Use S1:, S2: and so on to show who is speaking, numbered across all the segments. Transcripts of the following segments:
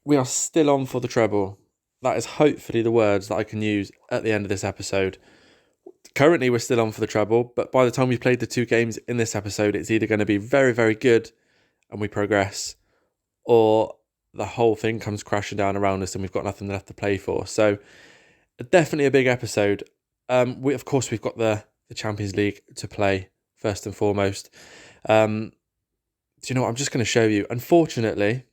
S1: we are still on for the treble. That is hopefully the words that I can use at the end of this episode. Currently, we're still on for the treble, but by the time we've played the 2 games in this episode, it's either going to be very, very good and we progress, or the whole thing comes crashing down around us and we've got nothing left to play for. So definitely a big episode. We've got the Champions League to play first and foremost. Do you know what? I'm just going to show you. Unfortunately,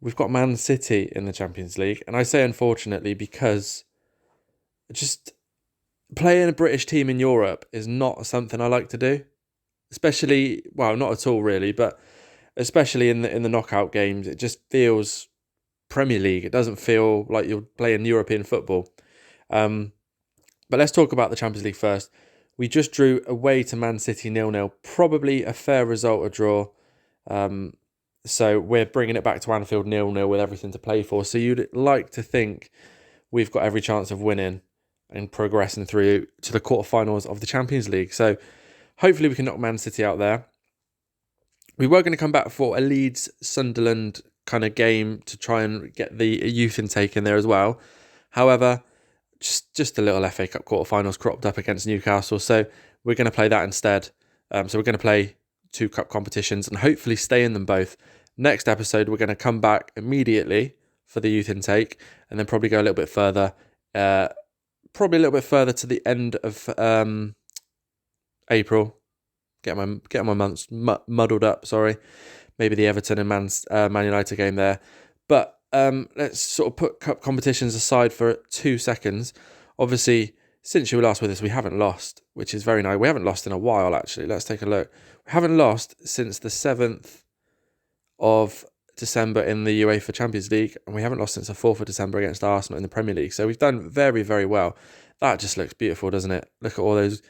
S1: we've got Man City in the Champions League. And I say unfortunately because just playing a British team in Europe is not something I like to do. Especially, well, not at all really, but especially in the knockout games, it just feels Premier League. It doesn't feel like you're playing European football. But let's talk about the Champions League first. We just drew away to Man City 0-0. Probably a fair result, a draw. So we're bringing it back to Anfield 0-0 with everything to play for. So you'd like to think we've got every chance of winning and progressing through to the quarterfinals of the Champions League. So hopefully we can knock Man City out there. We were going to come back for a Leeds-Sunderland kind of game to try and get the youth intake in there as well. However, just a little FA Cup quarterfinals cropped up against Newcastle, so we're going to play that instead. So we're going to play 2 cup competitions and hopefully stay in them both. Next episode, we're going to come back immediately for the youth intake and then probably go a little bit further. Probably a little bit further to the end of April. Get my months muddled up, sorry. Maybe the Everton and Man United game there. But let's sort of put cup competitions aside for 2 seconds. Obviously, since you were last with us, we haven't lost, which is very nice. We haven't lost in a while, actually. Let's take a look. We haven't lost since the 7th of December in the UEFA Champions League, and we haven't lost since the 4th of December against Arsenal in the Premier League. So we've done very, very well. That just looks beautiful, doesn't it? Look at all those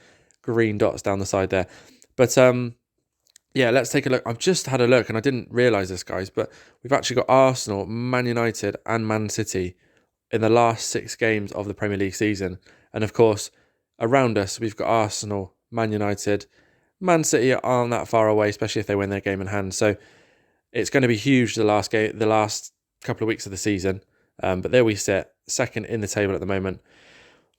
S1: green dots down the side there. But yeah, let's take a look. I've just had a look and I didn't realise this, guys, but we've actually got Arsenal, Man United and Man City in the last 6 games of the Premier League season. And of course, around us, we've got Arsenal, Man United. Man City aren't that far away, especially if they win their game in hand. So it's going to be huge the last couple of weeks of the season. But there we sit, second in the table at the moment.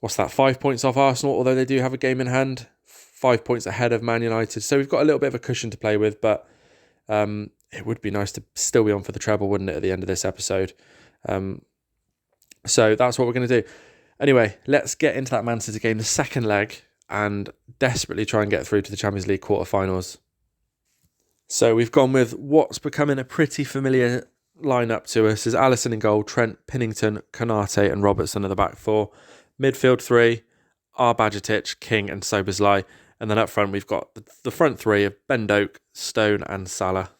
S1: What's that, 5 points off Arsenal, although they do have a game in hand. 5 points ahead of Man United. So we've got a little bit of a cushion to play with, but it would be nice to still be on for the treble, wouldn't it, at the end of this episode? So that's what we're going to do. Anyway, let's get into that Man City game, the second leg, and desperately try and get through to the Champions League quarterfinals. So we've gone with what's becoming a pretty familiar lineup to us is Alisson in goal, Trent, Pinnington, Konate and Robertson at the back 4. Midfield 3, Bajcetic, King and Szoboszlai. And then up front, we've got the front 3 of Ben Doak, Stone and Salah.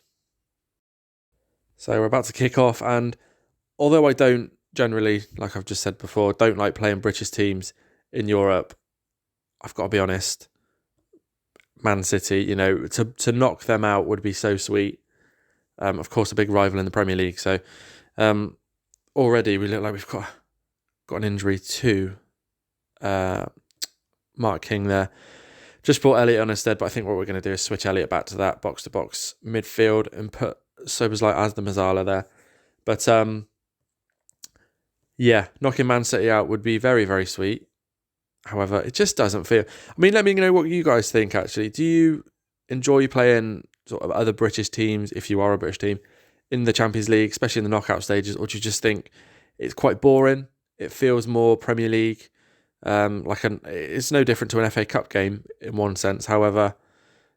S1: So we're about to kick off. And although I don't generally, like I've just said before, don't like playing British teams in Europe, I've got to be honest, Man City, to knock them out would be so sweet. Of course, a big rival in the Premier League. So already we look like we've got an injury to Mark King there. Just brought Elliott on instead, but I think what we're going to do is switch Elliott back to that box-to-box midfield and put Szoboszlai as the Mazzala there. But yeah, knocking Man City out would be very, very sweet. However, it just doesn't feel... I mean, let me know what you guys think, actually. Do you enjoy playing sort of other British teams, if you are a British team, in the Champions League, especially in the knockout stages, or do you just think it's quite boring? It feels more Premier League. It's no different to an FA Cup game in one sense. However,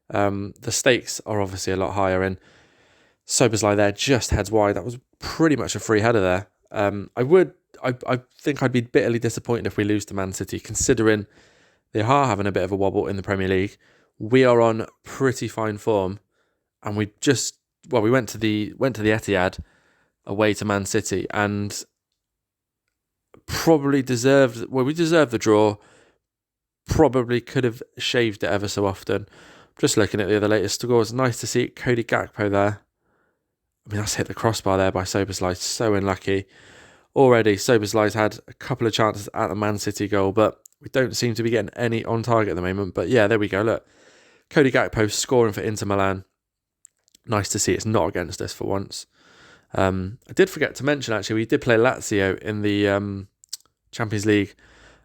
S1: the stakes are obviously a lot higher. And Szoboszlai there just heads wide. That was pretty much a free header there. I think I'd be bitterly disappointed if we lose to Man City, considering they are having a bit of a wobble in the Premier League. We are on pretty fine form, and we went to the Etihad away to Man City and probably deserved the draw. Probably could have shaved it ever so often. Just looking at the other latest scores, nice to see Cody Gakpo there. I mean, that's hit the crossbar there by Szoboszlai. So unlucky. Already, Szoboszlai's had a couple of chances at the Man City goal, but we don't seem to be getting any on target at the moment. But yeah, there we go. Look, Cody Gakpo scoring for Inter Milan. Nice to see it's not against us for once. I did forget to mention, actually, we did play Lazio in the Champions League.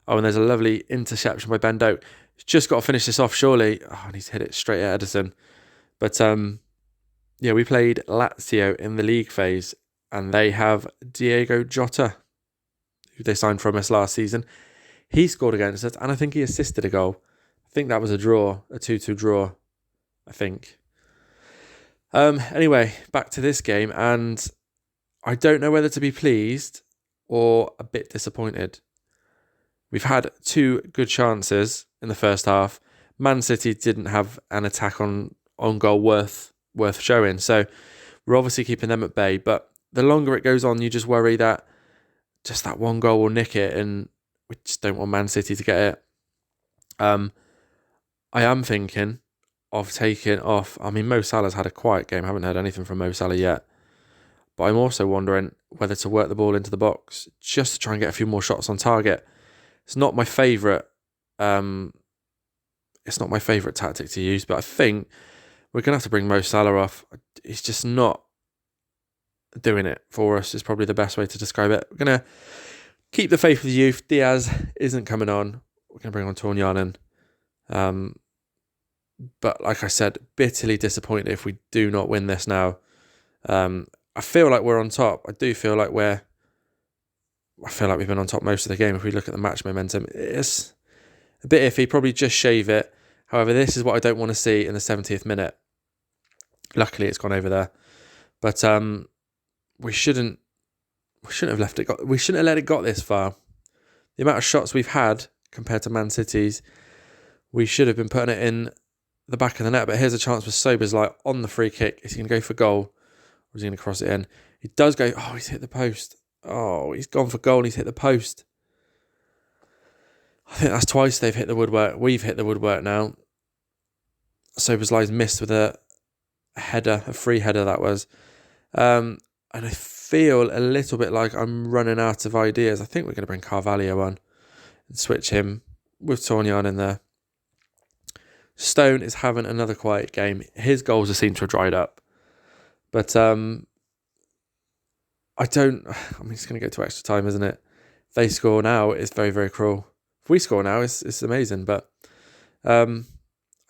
S1: Oh, and there's a lovely interception by Ben Doak. He's just got to finish this off, surely. Oh, and he's hit it straight at Edison. But yeah, we played Lazio in the league phase, and they have Diego Jota, who they signed from us last season. He scored against us, and I think he assisted a goal. I think that was a draw, a 2-2 draw, I think. Anyway, back to this game, and I don't know whether to be pleased or a bit disappointed. We've had 2 good chances in the first half. Man City didn't have an attack on goal worth showing, so we're obviously keeping them at bay. But the longer it goes on, you just worry that just that one goal will nick it, and we just don't want Man City to get it. I am thinking of taking off. I mean, Mo Salah's had a quiet game. I haven't heard anything from Mo Salah yet. But I'm also wondering whether to work the ball into the box just to try and get a few more shots on target. It's not my favourite. It's not my favourite tactic to use, but I think we're gonna have to bring Mo Salah off. He's just not doing it for us. Is probably the best way to describe it. We're gonna keep the faith with youth. Diaz isn't coming on. We're gonna bring on Tornianen. But like I said, bitterly disappointed if we do not win this now. I feel like we're on top. I feel like we've been on top most of the game. If we look at the match momentum, it's a bit iffy. Probably just shave it. However, this is what I don't want to see in the 70th minute. Luckily, it's gone over there. But we shouldn't have left it. We shouldn't have let it got this far. The amount of shots we've had compared to Man City's, we should have been putting it in the back of the net. But here's a chance for Soberslai on the free kick. Is he going to go for goal? Or is he going to cross it in? He does go. Oh, he's hit the post. Oh, he's gone for goal and he's hit the post. I think that's twice they've hit the woodwork. We've hit the woodwork now. Soberslai's missed with a header, a free header that was. And I feel a little bit like I'm running out of ideas. I think we're going to bring Carvalho on and switch him with Tornian in there. Stone is having another quiet game. His goals seem to have dried up. But I mean, it's going to go to extra time, isn't it? If they score now, it's very, very cruel. If we score now, it's amazing. But I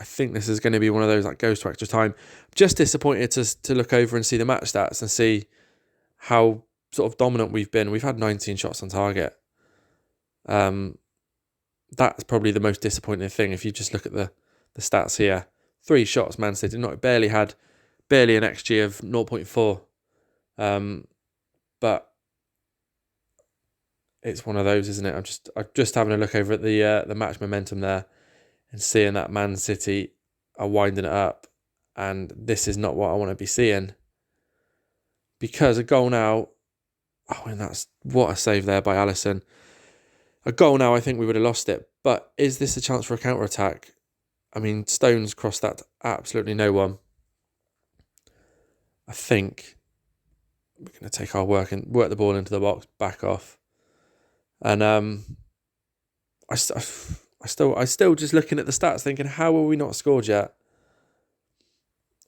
S1: think this is going to be one of those that goes to extra time. Just disappointed to look over and see the match stats and see how sort of dominant we've been. We've had 19 shots on target. That's probably the most disappointing thing. If you just look at the stats here, 3 shots, Man City barely an XG of 0.4. But it's one of those, isn't it? I'm just having a look over at the match momentum there and seeing that Man City are winding it up, and this is not what I want to be seeing. Because a goal now, and that's what a save there by Alisson. A goal now, I think we would have lost it. But is this a chance for a counter attack? I mean, Stone's crossed that to absolutely no one. I think we're going to take our work and work the ball into the box, back off. And I still just looking at the stats thinking, how are we not scored yet?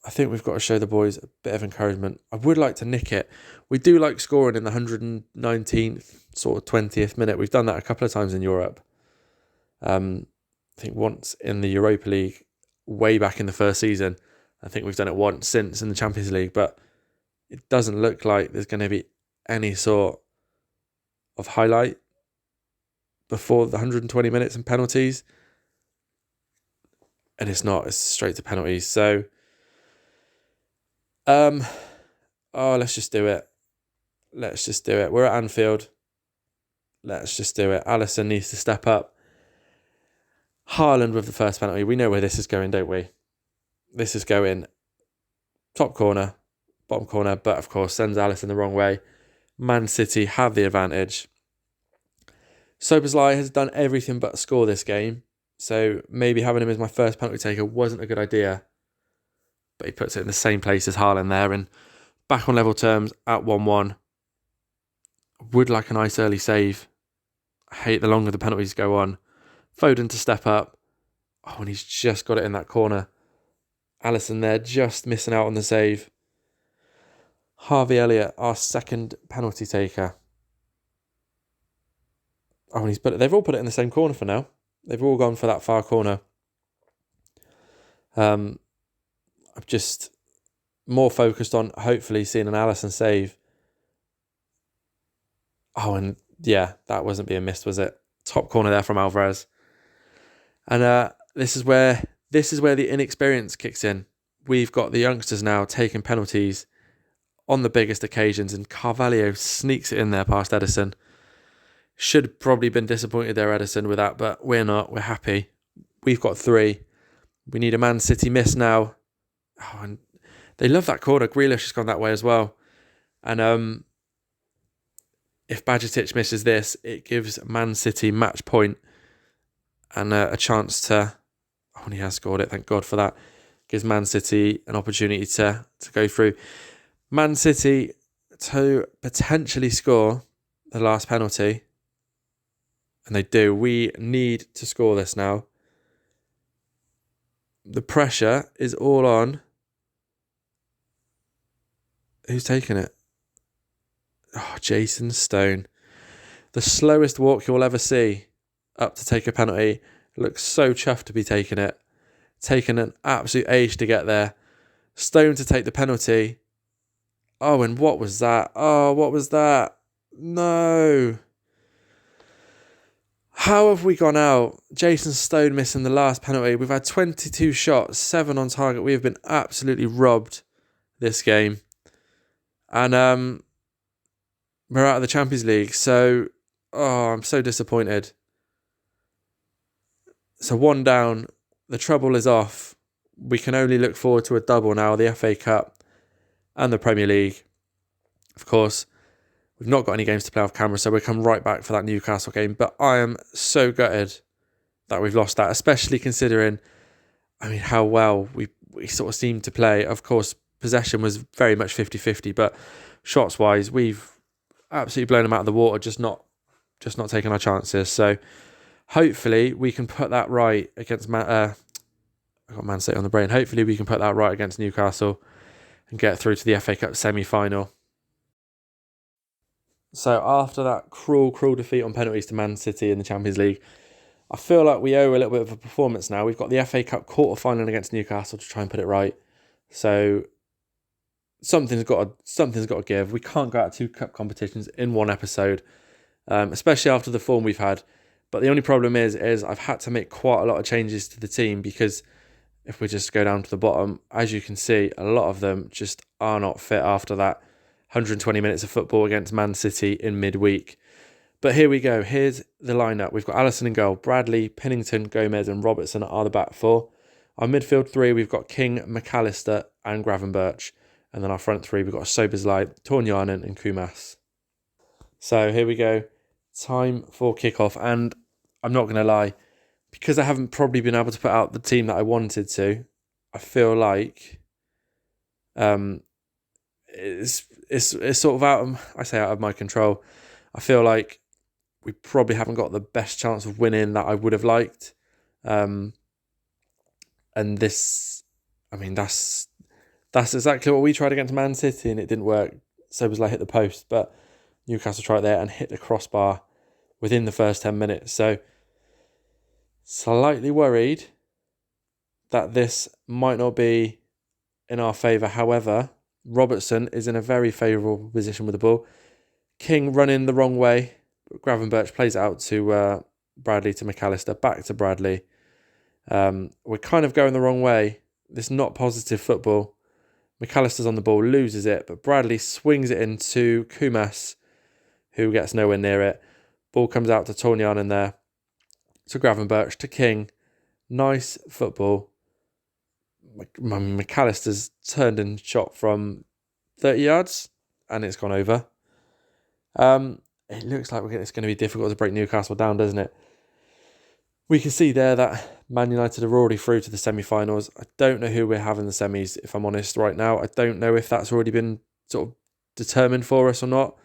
S1: I think we've got to show the boys a bit of encouragement. I would like to nick it. We do like scoring in the 119th, sort of 20th minute. We've done that a couple of times in Europe. I think once in the Europa League, way back in the first season. I think we've done it once since in the Champions League, but it doesn't look like there's going to be any sort of highlight before the 120 minutes and penalties. And it's not. It's straight to penalties. So, let's just do it. We're at Anfield. Let's just do it. Alisson needs to step up. Haaland with the first penalty. We know where this is going, don't we? This is going top corner, bottom corner, but of course sends Alisson the wrong way. Man City have the advantage. Soberslai has done everything but score this game, so maybe having him as my first penalty taker wasn't a good idea. But he puts it in the same place as Haaland there, and back on level terms at 1-1. Would like a nice early save. I hate the longer the penalties go on. Foden to step up. Oh, and he's just got it in that corner. Alisson there just missing out on the save. Harvey Elliott, our second penalty taker. Oh, and they've all put it in the same corner for now. They've all gone for that far corner. I'm just more focused on hopefully seeing an Alisson save. Oh, and yeah, that wasn't being missed, was it? Top corner there from Alvarez. And this is where the inexperience kicks in. We've got the youngsters now taking penalties on the biggest occasions, and Carvalho sneaks it in there past Ederson. Should have probably been disappointed there, Ederson, with that, but we're not. We're happy. We've got 3. We need a Man City miss now. Oh, and they love that corner. Grealish has gone that way as well. And if Bajcetic misses this, it gives Man City match point and a chance to... Oh, and he has scored it. Thank God for that. Gives Man City an opportunity to go through. Man City to potentially score the last penalty. And they do. We need to score this now. The pressure is all on. Who's taking it? Oh, Jason Stone. The slowest walk you'll ever see up to take a penalty. Looks so chuffed to be taking it. Taken an absolute age to get there. Stone to take the penalty. Oh, and what was that? Oh, what was that? No. How have we gone out? Jason Stone missing the last penalty. We've had 22 shots, 7 on target. We have been absolutely robbed this game. And we're out of the Champions League. So, I'm so disappointed. So 1 down. The trouble is off. We can only look forward to a double now, the FA Cup and the Premier League. Of course, we've not got any games to play off camera, so we'll come right back for that Newcastle game. But I am so gutted that we've lost that, especially considering, how well we sort of seemed to play. Of course, possession was very much 50-50, but shots-wise, we've absolutely blown them out of the water, just not taking our chances. So hopefully we can put that right against I got Man City on the brain. Hopefully we can put that right against Newcastle and get through to the FA Cup semi-final. So after that cruel defeat on penalties to Man City in the Champions League, I feel like we owe a little bit of a performance now. We've got the FA Cup quarter-final against Newcastle to try and put it right. So something's got to give. We can't go out 2 cup competitions in 1 episode, especially after the form we've had. But the only problem is I've had to make quite a lot of changes to the team, because if we just go down to the bottom, as you can see, a lot of them just are not fit after that 120 minutes of football against Man City in midweek. But here we go. Here's the lineup. We've got Alisson in goal. Bradley, Pennington, Gomez and Robertson are the back 4. Our midfield 3, we've got King, McAllister and Gravenberch. And then our front 3, we've got Szoboszlai, Tornianen and Kumas. So here we go. Time for kickoff. And I'm not going to lie, because I haven't probably been able to put out the team that I wanted to, I feel like it's sort of out of my control. I feel like we probably haven't got the best chance of winning that I would have liked. And this, that's exactly what we tried against Man City and it didn't work. So it was like hit the post, but Newcastle tried there and hit the crossbar within the first 10 minutes. So slightly worried that this might not be in our favour. However, Robertson is in a very favourable position with the ball. King running the wrong way. Gravenberch plays it out to Bradley, to McAllister, back to Bradley. We're kind of going the wrong way. This is not positive football. McAllister's on the ball, loses it, but Bradley swings it into Kumas, who gets nowhere near it. Ball comes out to Tornianen there, to Gravenberch, to King. Nice football. McAllister's turned and shot from 30 yards and it's gone over. It looks like it's going to be difficult to break Newcastle down, doesn't it? We can see there that Man United are already through to the semi-finals. I don't know who we're having the semis, if I'm honest, right now. I don't know if that's already been sort of determined for us or not.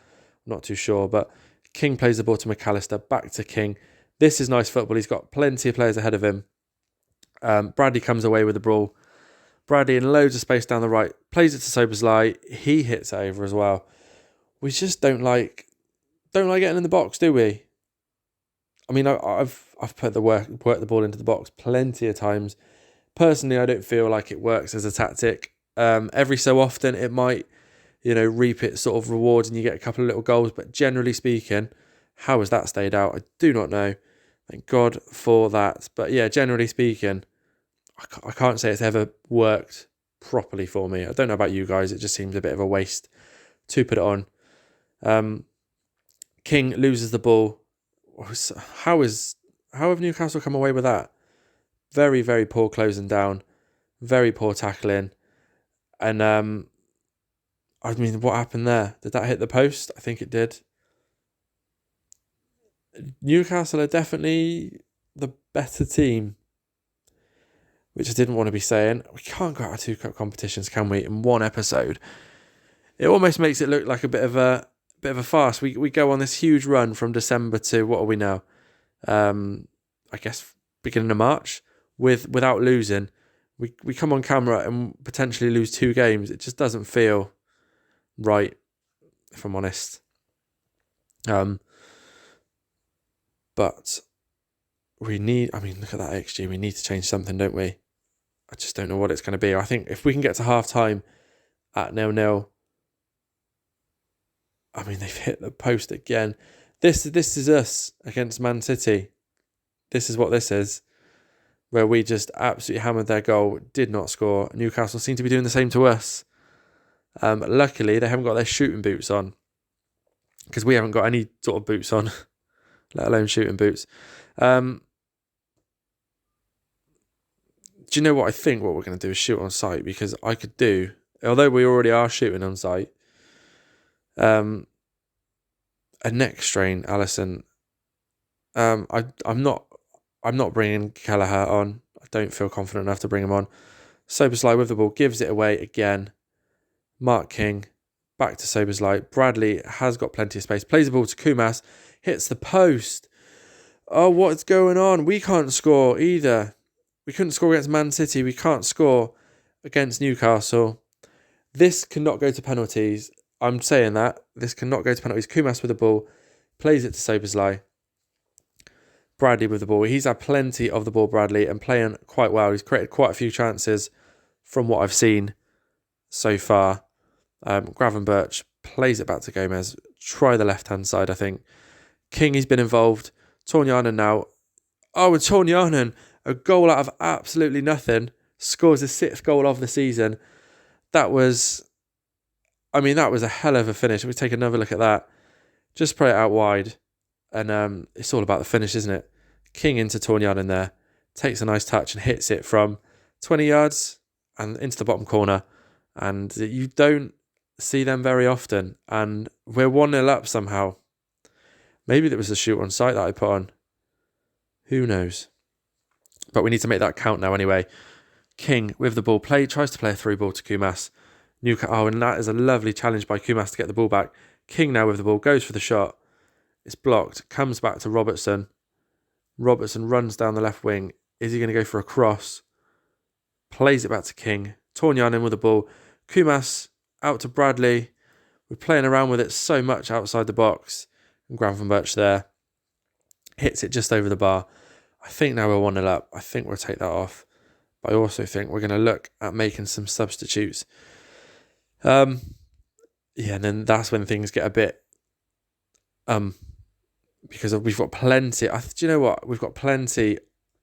S1: I'm not too sure, but King plays the ball to McAllister, back to King. This is nice football. He's got plenty of players ahead of him. Bradley comes away with the ball Bradley in loads of space down the right, plays it to Soberslai. He hits it over as well. We just don't like getting in the box, do we? I mean, I've put worked the ball into the box plenty of times. Personally, I don't feel like it works as a tactic. Every so often, it might, reap its sort of rewards and you get a couple of little goals. But generally speaking, how has that stayed out? I do not know. Thank God for that. But yeah, generally speaking, I can't say it's ever worked properly for me. I don't know about you guys. It just seems a bit of a waste to put it on. King loses the ball. How have Newcastle come away with that? Very, very poor closing down. Very poor tackling. And what happened there? Did that hit the post? I think it did. Newcastle are definitely the better team, which I didn't want to be saying. We can't go out of 2 cup competitions, can we, in one episode? It almost makes it look like a bit of a farce. We go on this huge run from December to, what are we now? I guess beginning of March without losing. We come on camera and potentially lose 2 games. It just doesn't feel right, if I'm honest. But look at that XG. We need to change something, don't we? I just don't know what it's going to be. I think if we can get to half time at 0-0, they've hit the post again. This is us against Man City. This is what this is, where we just absolutely hammered their goal, did not score. Newcastle seem to be doing the same to us. Luckily, they haven't got their shooting boots on, because we haven't got any sort of boots on, let alone shooting boots. Do you know what I think? What we're going to do is shoot on site, because I could do, although we already are shooting on site, a neck strain, Alisson. I'm not bringing Kelleher on. I don't feel confident enough to bring him on. Soberslai with the ball, gives it away again. Mark King, back to Soberslai. Bradley has got plenty of space. Plays the ball to Kumas, hits the post. Oh, what's going on? We can't score either. We couldn't score against Man City. We can't score against Newcastle. This cannot go to penalties. I'm saying that. This cannot go to penalties. Kumas with the ball, plays it to Soberslai. Bradley with the ball. He's had plenty of the ball, Bradley, and playing quite well. He's created quite a few chances from what I've seen so far. Gravenberch plays it back to Gomez. Try the left-hand side, I think. King, he's been involved. Tornianen now. Oh, and Tornianen, a goal out of absolutely nothing, scores his 6th goal of the season. That was a hell of a finish. We take another look at that. Just play it out wide. And it's all about the finish, isn't it? King into Tornianen there. Takes a nice touch and hits it from 20 yards and into the bottom corner. And you don't see them very often. And we're 1-0 up somehow. Maybe there was a shoot on site that I put on. Who knows? But we need to make that count now anyway. King with the ball. Tries to play a through ball to Kumas. And that is a lovely challenge by Kumas to get the ball back. King now with the ball. Goes for the shot. It's blocked. Comes back to Robertson. Robertson runs down the left wing. Is he going to go for a cross? Plays it back to King. Tornianen with the ball. Kumas out to Bradley. We're playing around with it so much outside the box. And Gravenberch there. Hits it just over the bar. I think now we're 1-0 up. I think we'll take that off. But I also think we're going to look at making some substitutes. And then that's when things get a bit... because we've got plenty... do you know what? We've got plenty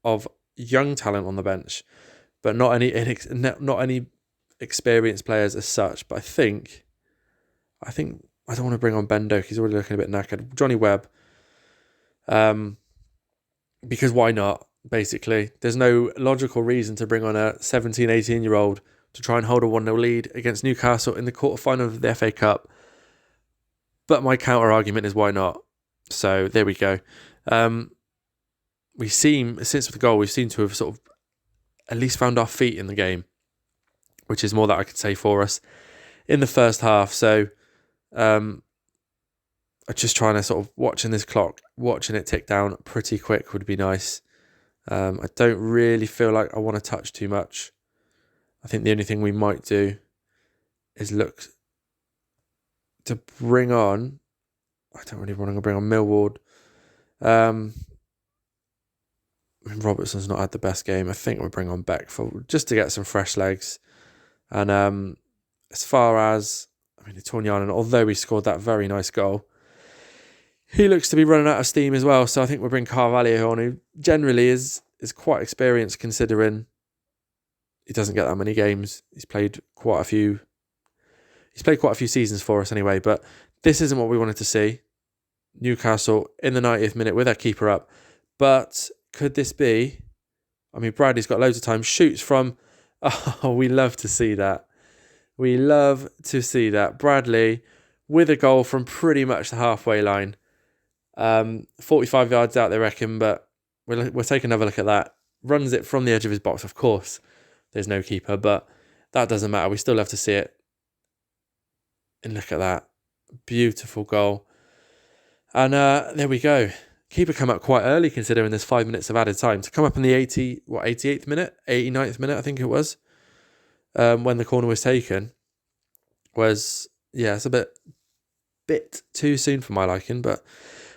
S1: of young talent on the bench, but not any experienced players as such. But I think I don't want to bring on Bendo. He's already looking a bit knackered. Johnny Webb. Because why not, basically? There's no logical reason to bring on a 17, 18-year-old to try and hold a 1-0 lead against Newcastle in the quarter-final of the FA Cup. But my counter-argument is why not? So there we go. Since the goal, we've seemed to have sort of at least found our feet in the game, which is more that I could say for us in the first half. So I'm just trying to sort of watching this clock, watching it tick down pretty quick would be nice. I don't really feel like I want to touch too much. I think the only thing we might do is look to bring on... I don't really want to bring on Millwall. Robertson's not had the best game. I think we'll bring on Beck just to get some fresh legs. And as far as... Tornianen, although he scored that very nice goal, he looks to be running out of steam as well. So I think we'll bring Carvalho on, who generally is quite experienced considering he doesn't get that many games. He's played quite a few seasons for us anyway. But this isn't what we wanted to see. Newcastle in the 90th minute with their keeper up. But could this be... Bradley's got loads of time. Shoots from... Oh, we love to see that. We love to see that. Bradley with a goal from pretty much the halfway line. 45 yards out, they reckon, but we'll take another look at that. Runs it from the edge of his box, of course. There's no keeper, but that doesn't matter. We still love to see it. And look at that. Beautiful goal. And there we go. Keeper come up quite early considering there's 5 minutes of added time. To come up in the 88th minute? 89th minute, I think it was. When the corner was taken, was, it's a bit too soon for my liking, but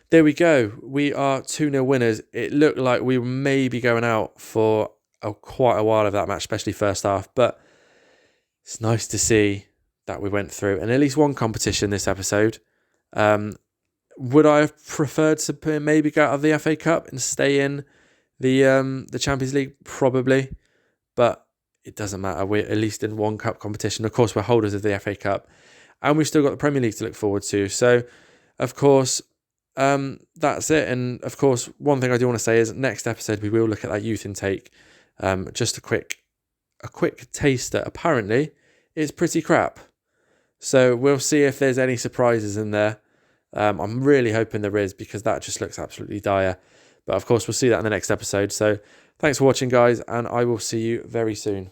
S1: there we go. We are 2-0 winners. It looked like we may be going out for quite a while of that match, especially first half, but it's nice to see that we went through and at least one competition this episode. Would I have preferred to maybe go out of the FA Cup and stay in the Champions League? Probably, but it doesn't matter. We're at least in one cup competition. Of course, we're holders of the FA Cup. And we've still got the Premier League to look forward to. So, of course, that's it. And, of course, one thing I do want to say is next episode we will look at that youth intake. Just a quick taster. Apparently, it's pretty crap. So, we'll see if there's any surprises in there. I'm really hoping there is because that just looks absolutely dire. But, of course, we'll see that in the next episode. So, thanks for watching, guys, and I will see you very soon.